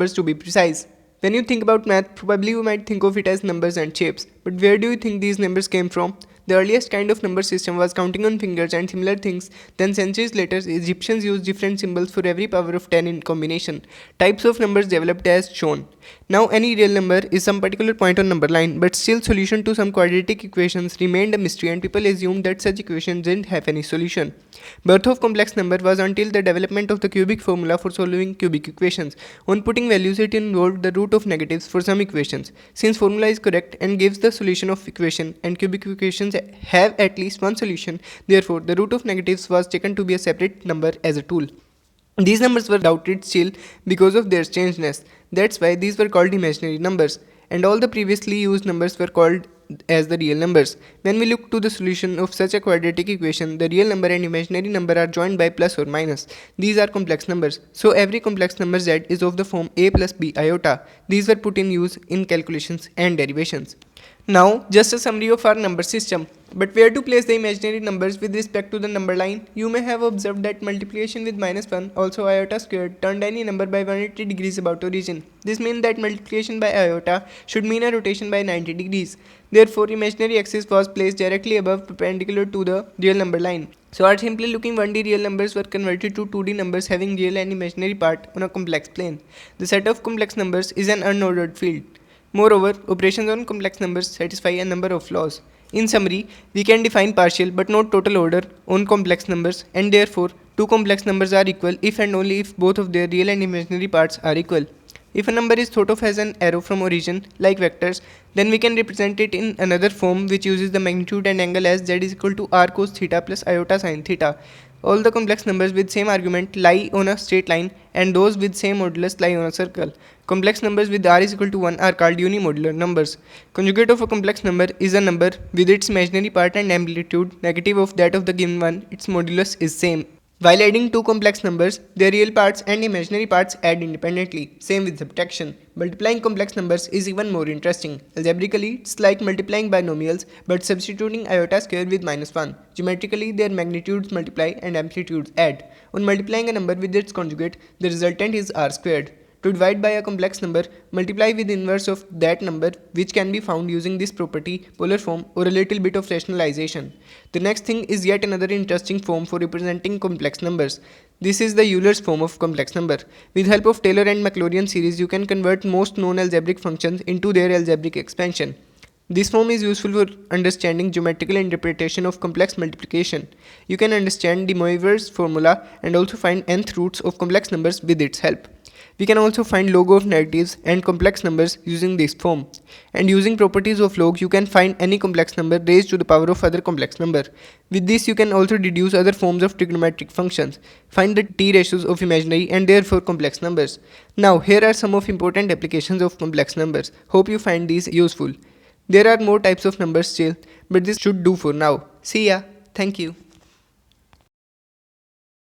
numbers to be precise. When you think about math, probably you might think of it as numbers and shapes. But where do you think these numbers came from? The earliest kind of number system was counting on fingers and similar things. Then centuries later, Egyptians used different symbols for every power of 10 in combination. Types of numbers developed as shown. Now any real number is some particular point on number line, but still solution to some quadratic equations remained a mystery and people assumed that such equations didn't have any solution. Birth of complex number was until the development of the cubic formula for solving cubic equations. On putting values, it involved the root of negatives for some equations. Since formula is correct and gives the solution of equation and cubic equations have at least one solution, therefore the root of negatives was taken to be a separate number as a tool. These numbers were doubted still because of their strangeness. That's why these were called imaginary numbers, and all the previously used numbers were called as the real numbers. When we look to the solution of such a quadratic equation, the real number and imaginary number are joined by plus or minus. These are complex numbers. So every complex number z is of the form a plus b iota. These were put in use in calculations and derivations. Now, just a summary of our number system. But where to place the imaginary numbers with respect to the number line? You may have observed that multiplication with -1, also iota squared, turned any number by 180 degrees about origin. This means that multiplication by iota should mean a rotation by 90 degrees. Therefore, imaginary axis was placed directly above perpendicular to the real number line. So our simply looking 1D real numbers were converted to 2D numbers having real and imaginary part on a complex plane. The set of complex numbers is an unordered field. Moreover, operations on complex numbers satisfy a number of laws. In summary, we can define partial but not total order on complex numbers, and therefore two complex numbers are equal if and only if both of their real and imaginary parts are equal. If a number is thought of as an arrow from origin, like vectors, then we can represent it in another form which uses the magnitude and angle as z is equal to r cos theta plus iota sin theta. All the complex numbers with same argument lie on a straight line, and those with same modulus lie on a circle. Complex numbers with r is equal to 1 are called unimodular numbers. Conjugate of a complex number is a number with its imaginary part and amplitude negative of that of the given one. Its modulus is same. While adding two complex numbers, their real parts and imaginary parts add independently. Same with subtraction. Multiplying complex numbers is even more interesting. Algebraically, it's like multiplying binomials but substituting iota square with -1. Geometrically, their magnitudes multiply and amplitudes add. On multiplying a number with its conjugate, the resultant is r squared. To divide by a complex number, multiply with inverse of that number, which can be found using this property, polar form, or a little bit of rationalization. The next thing is yet another interesting form for representing complex numbers. This is the Euler's form of complex number. With help of Taylor and Maclaurin series, you can convert most known algebraic functions into their algebraic expansion. This form is useful for understanding geometrical interpretation of complex multiplication. You can understand de Moivre's formula and also find nth roots of complex numbers with its help. We can also find log of negatives and complex numbers using this form. And using properties of log, you can find any complex number raised to the power of other complex number. With this, you can also deduce other forms of trigonometric functions. Find the t ratios of imaginary and therefore complex numbers. Now, here are some of important applications of complex numbers. Hope you find these useful. There are more types of numbers still, but this should do for now. See ya. Thank you.